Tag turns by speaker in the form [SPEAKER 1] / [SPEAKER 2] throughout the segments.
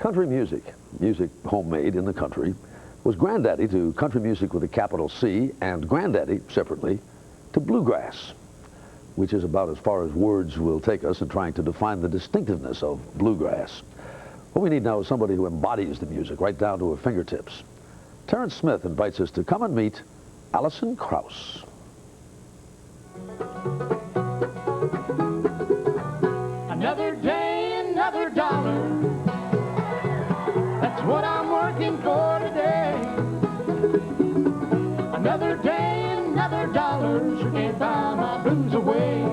[SPEAKER 1] Country music, music homemade in the country, was granddaddy to country music with a capital C and granddaddy, separately, to bluegrass, which is about as far as words will take us in trying to define the distinctiveness of bluegrass. What we need now is somebody who embodies the music right down to her fingertips. Terrence Smith invites us to come and meet Alison Krauss.
[SPEAKER 2] Another day, another dollar. That's what I'm working for today. Another day, another dollar. Sure can't buy my blues away.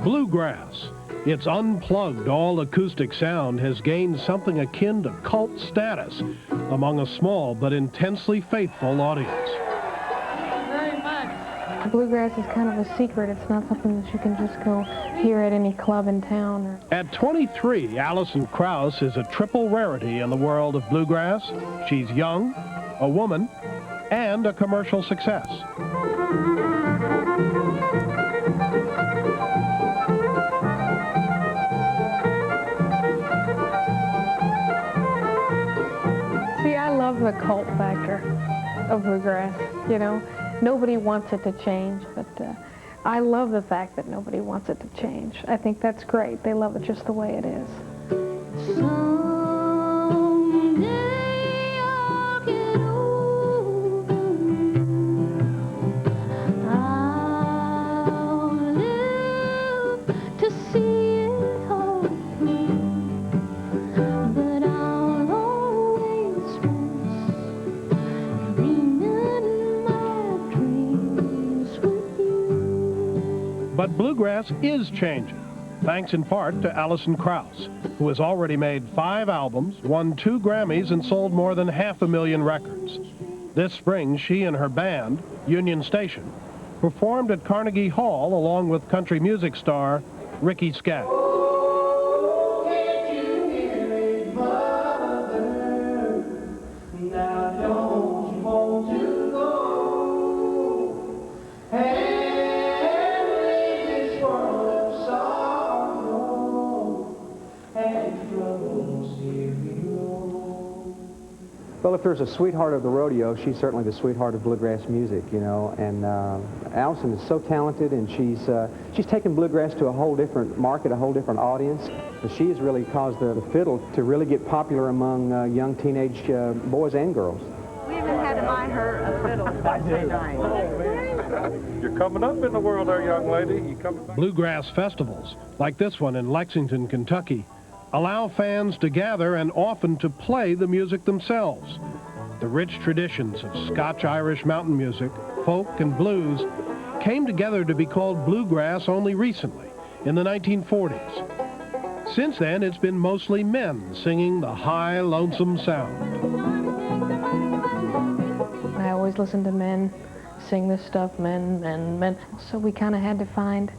[SPEAKER 3] Bluegrass, its unplugged, all-acoustic sound has gained something akin to cult status among a small but intensely faithful audience.
[SPEAKER 2] Very much.
[SPEAKER 4] Bluegrass is kind of a secret. It's not something that you can just go hear at any club in town.
[SPEAKER 3] At 23, Alison Krauss is a triple rarity in the world of bluegrass. She's young, a woman, and a commercial success.
[SPEAKER 4] See, I love the cult factor of bluegrass, you know. Nobody wants it to change, but I love the fact that nobody wants it to change. I think that's great. They love it just the way it is.
[SPEAKER 5] Someday I'll get older. I'll live to see it all through. But I'll always rest dreaming my dreams with you.
[SPEAKER 3] But bluegrass is changing, thanks in part to Alison Krauss, who has already made 5 albums, won 2 Grammys, and sold more than 500,000 records. This spring, she and her band, Union Station, performed at Carnegie Hall along with country music star Ricky Skaggs.
[SPEAKER 6] Well, if there's a sweetheart of the rodeo, she's certainly the sweetheart of bluegrass music, you know. And Alison is so talented, and she's taken bluegrass to a whole different market, a whole different audience. But she has really caused the fiddle to really get popular among young teenage boys and girls.
[SPEAKER 7] We even had to buy her a fiddle Thursday night.
[SPEAKER 8] You're coming up in the world there, young lady. You coming back?
[SPEAKER 3] Bluegrass festivals, like this one in Lexington, Kentucky, allow fans to gather and often to play the music themselves. The rich traditions of Scotch-Irish mountain music, folk, and blues came together to be called bluegrass only recently, in the 1940s. Since then, it's been mostly men singing the high, lonesome sound.
[SPEAKER 4] I always listen to men sing this stuff, men. So we kind of had to find,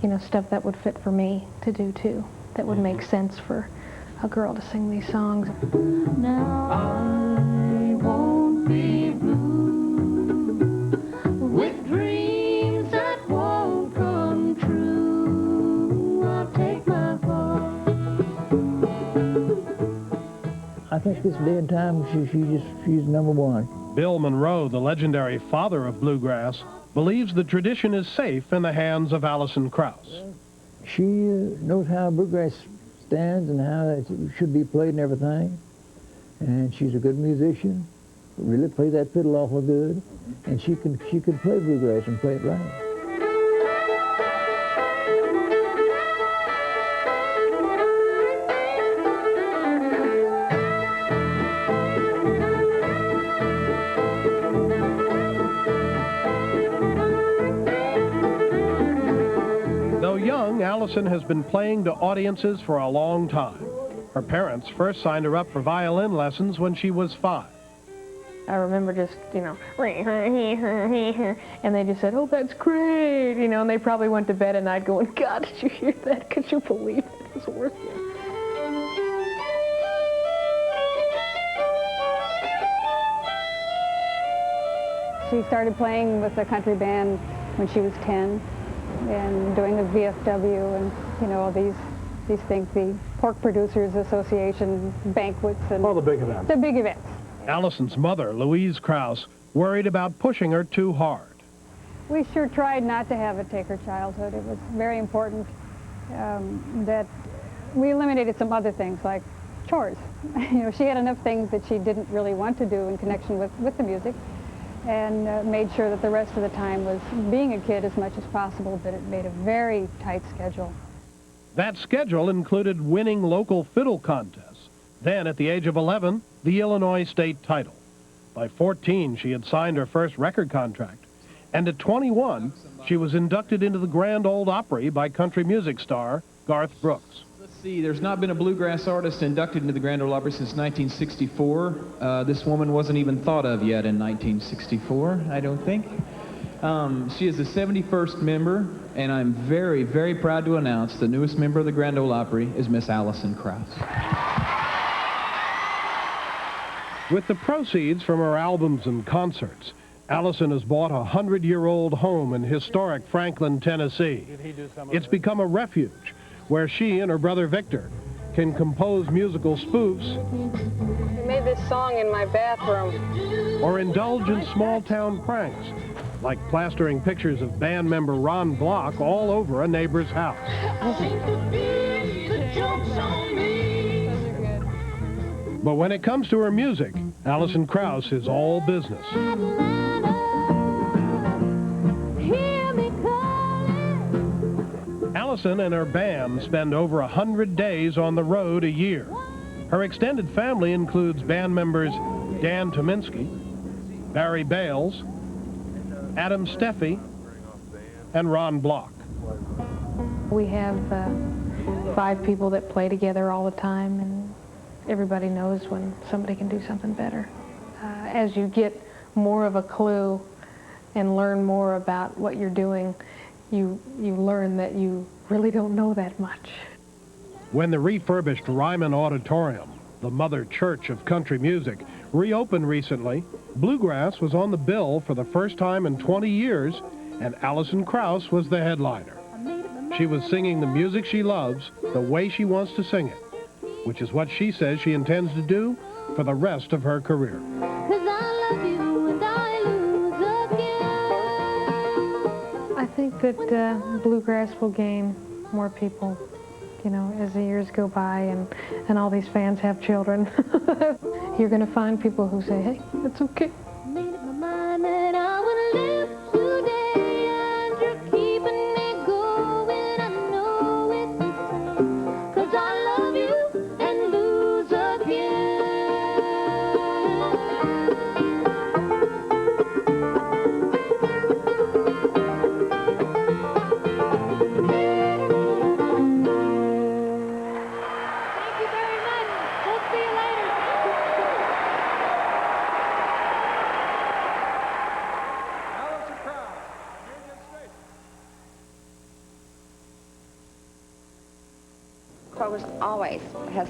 [SPEAKER 4] you know, stuff that would fit for me to do too, that would make sense for a girl to sing these songs.
[SPEAKER 5] Now I won't be blue with dreams that won't come true. I'll take my part.
[SPEAKER 9] I think this day and time she's number one.
[SPEAKER 3] Bill Monroe, the legendary father of bluegrass, believes the tradition is safe in the hands of Alison Krauss.
[SPEAKER 9] She knows how bluegrass stands and how it should be played and everything. And she's a good musician, really plays that fiddle awful good. And she can play bluegrass and play it right.
[SPEAKER 3] Alison has been playing to audiences for a long time. Her parents first signed her up for violin lessons when she was 5.
[SPEAKER 4] I remember just, you know, and they just said, oh, that's great, you know, and they probably went to bed at night going, God, did you hear that? Could you believe it was worth it?
[SPEAKER 10] She started playing with the country band when she was 10 and doing the VFW and, you know, all these these things, the Pork Producers Association banquets and
[SPEAKER 3] All the big events.
[SPEAKER 10] the big events.
[SPEAKER 3] Allison's mother, Louise Krauss, worried about pushing her too hard.
[SPEAKER 10] We sure tried not to have it take her childhood. It was very important that we eliminated some other things like chores. You know, she had enough things that she didn't really want to do in connection with the music, and made sure that the rest of the time was being a kid as much as possible, but it made a very tight schedule.
[SPEAKER 3] That schedule included winning local fiddle contests. Then, at the age of 11, the Illinois state title. By 14, she had signed her first record contract. And at 21, she was inducted into the Grand Ole Opry by country music star Garth Brooks.
[SPEAKER 11] Let's see, there's not been a bluegrass artist inducted into the Grand Ole Opry since 1964. This woman wasn't even thought of yet in 1964, I don't think. She is the 71st member, and I'm very, very proud to announce the newest member of the Grand Ole Opry is Miss Alison Krauss.
[SPEAKER 3] With the proceeds from her albums and concerts, Alison has bought a 100-year-old home in historic Franklin, Tennessee. It's become a refuge where she and her brother Victor can compose musical spoofs.
[SPEAKER 4] We made this song in my bathroom.
[SPEAKER 3] Or indulge in small-town pranks, like plastering pictures of band member Ron Block all over a neighbor's house. But when it comes to her music, Alison Krauss is all business. Alison and her band spend over 100 days on the road a year. Her extended family includes band members Dan Tominski, Barry Bales, Adam Steffi, and Ron Block.
[SPEAKER 4] We have 5 people that play together all the time, and everybody knows when somebody can do something better. As you get more of a clue and learn more about what you're doing, you learn that you really don't know that much.
[SPEAKER 3] When the refurbished Ryman Auditorium, the mother church of country music, reopened recently, Bluegrass was on the bill for the first time in 20 years, and Alison Krauss was the headliner. She was singing the music she loves the way she wants to sing it, which is what she says she intends to do for the rest of her career.
[SPEAKER 4] I think that Bluegrass will gain more people, you know, as the years go by and all these fans have children. You're going to find people who say, hey, it's okay.
[SPEAKER 7] Krauss always has